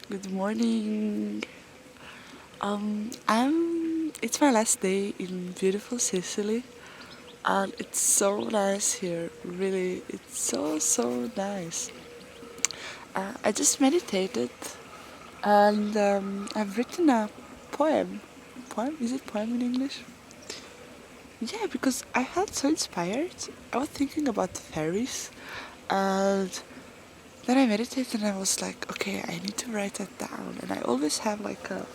Good morning. It's my last day in beautiful Sicily, and it's so nice here. Really, it's so nice. I just meditated, and I've written a poem. Poem? Is it poem in English? Yeah, because I felt so inspired. I was thinking about fairies, and then I meditated, and I was like, okay, I need to write that down. And I always have like a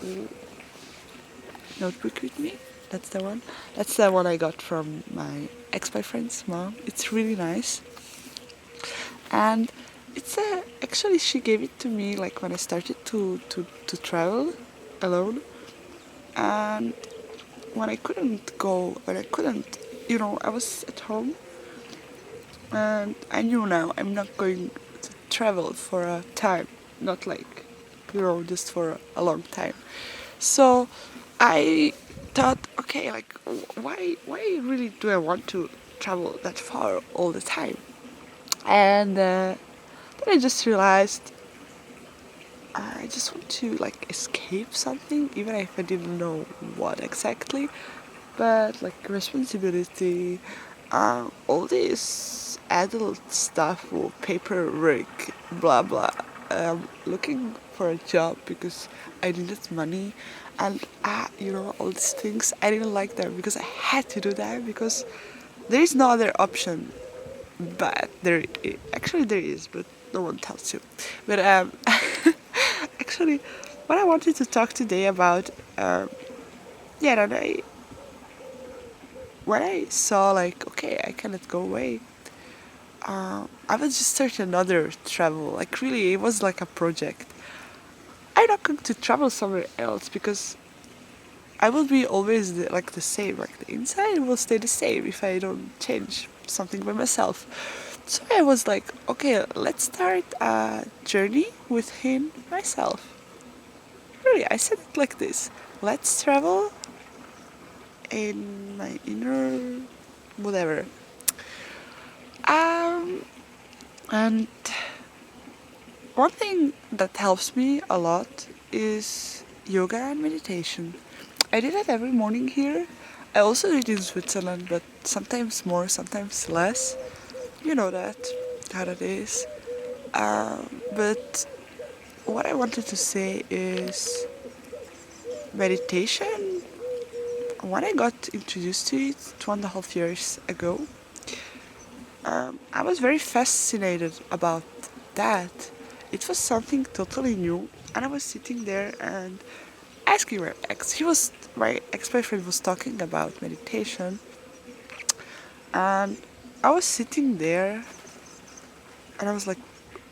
notebook with me. That's the one. That's the one I got from my ex-boyfriend's mom. It's really nice. And actually she gave it to me like when I started to travel alone. And when I couldn't, I was at home and I knew now I'm not going to travel for a time, not like, just for a long time. So I thought, okay, like, why really do I want to travel that far all the time? And then I just realized I just want to like escape something, even if I didn't know what exactly. But like responsibility, all this adult stuff, or paperwork, blah blah. Looking for a job because I needed money, and all these things. I didn't like them because I had to do that because there is no other option. But actually there is, but no one tells you. But actually, what I wanted to talk today about, yeah, that when I saw like, okay, I cannot go away, I would just start another travel. Like really, it was like a project. I'm not going to travel somewhere else because I will be always like the same. Like the inside will stay the same if I don't change something by myself. So I was like, okay, let's start a journey with him myself. Really, I said it like this. Let's travel in my inner whatever. Um, and one thing that helps me a lot is yoga and meditation. I do that every morning here. I also do it in Switzerland, but sometimes more, sometimes less. You know that, how that is. But what I wanted to say is meditation. When I got introduced to it 2.5 years ago, I was very fascinated about that. It was something totally new, and I was sitting there and asking my ex. My ex-boyfriend was talking about meditation, and I was sitting there, and I was like,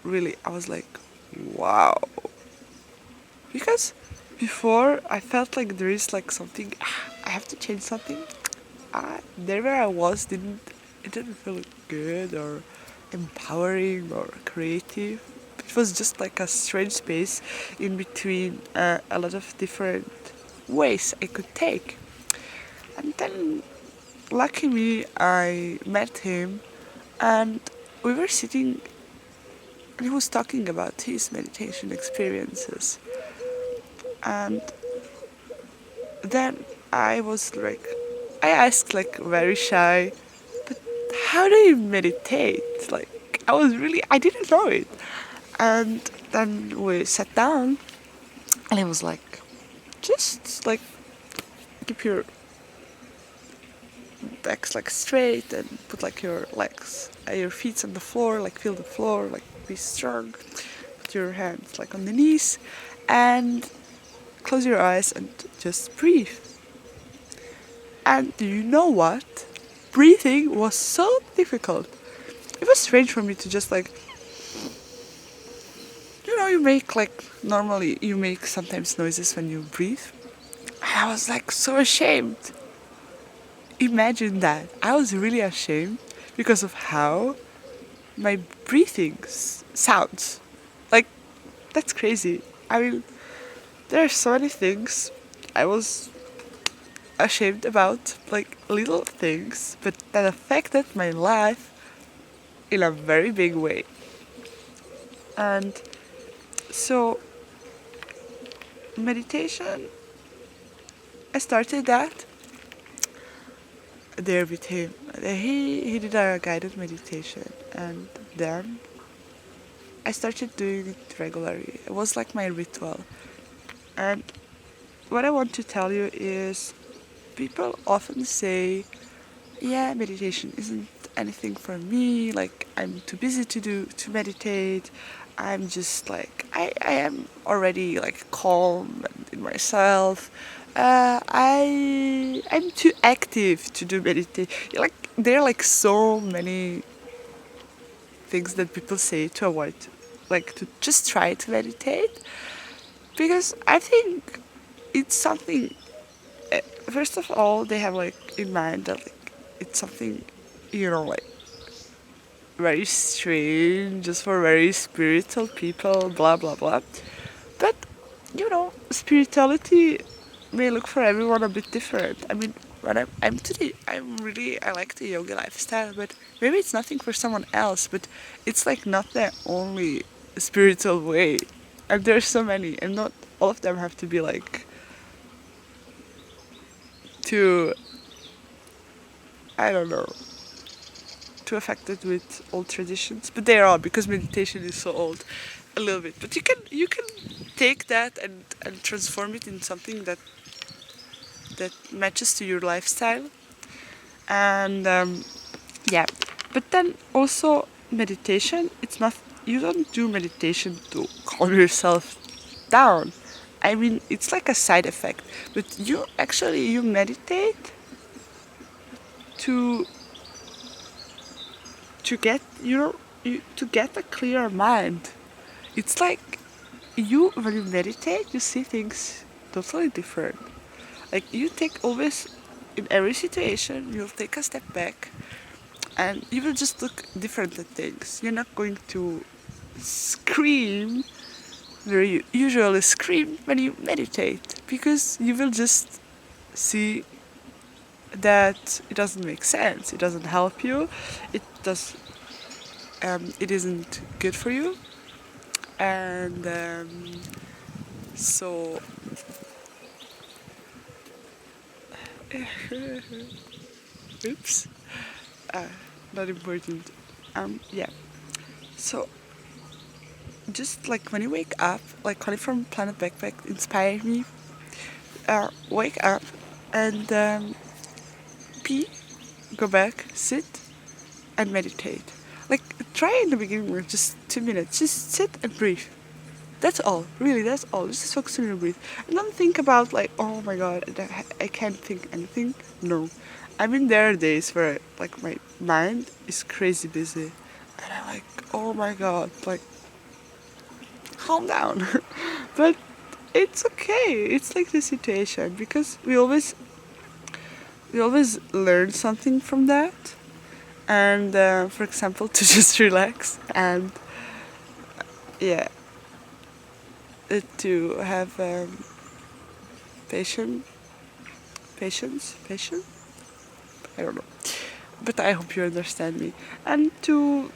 really, I was like, wow, because before I felt like there is like something, I have to change something. There where I was it didn't feel good or empowering or creative. It was just like a strange space in between a lot of different ways I could take. And then, lucky me, I met him, and we were sitting, and he was talking about his meditation experiences. And then I was like, I asked, like, very shy, how do you meditate? Like, I didn't know it. And then we sat down, and he was like, just like, keep your legs like straight and put like your feet on the floor, like feel the floor, like be strong. Put your hands like on the knees, and close your eyes and just breathe. And do you know what? Breathing was so difficult. It was strange for me to just like, you make like, normally you make sometimes noises when you breathe. And I was like so ashamed. Imagine that. I was really ashamed because of how my breathing sounds. Like, that's crazy. I mean, there are so many things I was ashamed about, like little things, but that affected my life in a very big way. And so meditation, I started that there with him. He did a guided meditation, and then I started doing it regularly. It was like my ritual. And what I want to tell you is people often say, yeah, meditation isn't anything for me, like I'm too busy to meditate. I'm just like I am already like calm and in myself. I'm too active to do meditation. Like there are like so many things that people say to avoid, like to just try to meditate, because I think it's something. First of all, they have like in mind that like it's something, like very strange, just for very spiritual people, blah blah blah. But spirituality may look for everyone a bit different. I mean, when I like the yoga lifestyle, but maybe it's nothing for someone else. But it's like not the only spiritual way, and there's so many, and not all of them have to be like too. I don't know, too affected with old traditions, but they are because meditation is so old, a little bit. But you can take that and transform it in something that matches to your lifestyle, and yeah. But then also meditation, it's not, you don't do meditation to calm yourself down. I mean, it's like a side effect, but you meditate to get to get a clear mind. It's like when you meditate, you see things totally different. Like you take always in every situation, you'll take a step back and you will just look different at things. You're not going to scream where you usually scream when you meditate, because you will just see that it doesn't make sense. It doesn't help you. It does. It isn't good for you, and so oops, uh, not important. Yeah. So just like when you wake up, like Connie from Planet Backpack inspired me. Wake up and pee, go back, sit, and meditate. Like try in the beginning with just 2 minutes. Just sit and breathe. That's all. Really, that's all. Just focus on your breath. And don't think about like, oh my god, I can't think anything. No. I mean, there are days where like my mind is crazy busy, and I'm like, oh my god, like calm down. But it's okay. It's like the situation, because we always learn something from that. And for example, to just relax and yeah, to have patience, patience. I don't know, but I hope you understand me. And to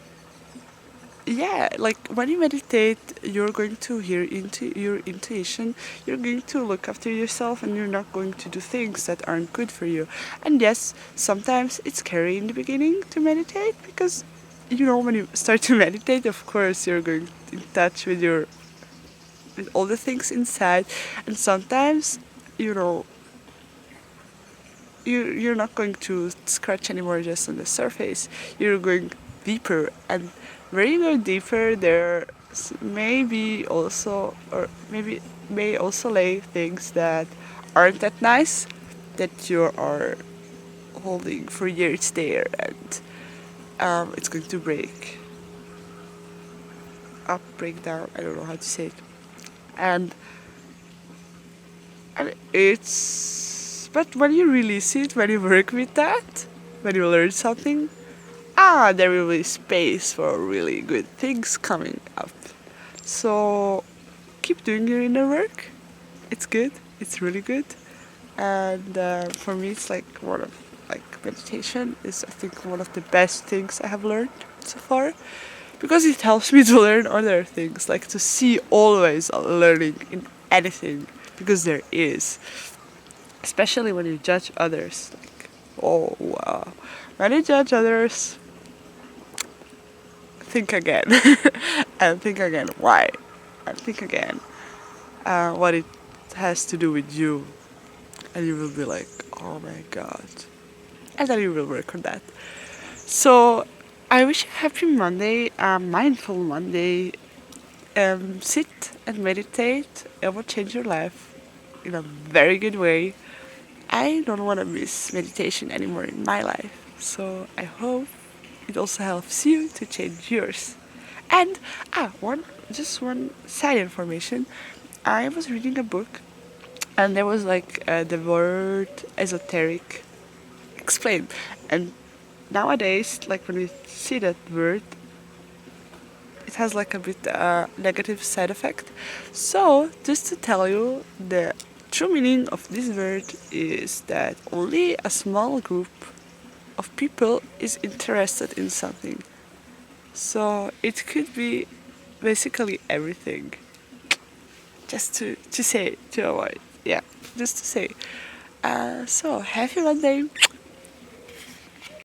yeah, like when you meditate, you're going to hear into your intuition. You're going to look after yourself, and you're not going to do things that aren't good for you. And yes, sometimes it's scary in the beginning to meditate, because when you start to meditate, of course you're going in touch with all the things inside, and sometimes you know you're not going to scratch anymore just on the surface. You're going deeper, and where you go deeper, there maybe also, or maybe may also lay things that aren't that nice, that you are holding for years there, and it's going to break down. I don't know how to say it, and but when you release it, when you work with that, when you learn something, there will be space for really good things coming up. So keep doing your inner work. It's good. It's really good. And for me, it's like meditation is, I think, one of the best things I have learned so far, because it helps me to learn other things, like to see always learning in anything. because there is, especially when you judge others. Like, oh wow, when you judge others, think again, and think again why, and think again what it has to do with you, and you will be like, oh my god, and then you will work on that. So I wish you a happy Monday, a mindful Monday. Sit and meditate. It will change your life in a very good way. I don't want to miss meditation anymore in my life. So I hope it also helps you to change yours. And one side information. I was reading a book, and there was like the word esoteric explained. And nowadays, like when we see that word, it has like a bit negative side effect. So just to tell you, the true meaning of this word is that only a small group of people is interested in something. So it could be basically everything. Just to say, to avoid. Yeah, just to say. So, have you one day.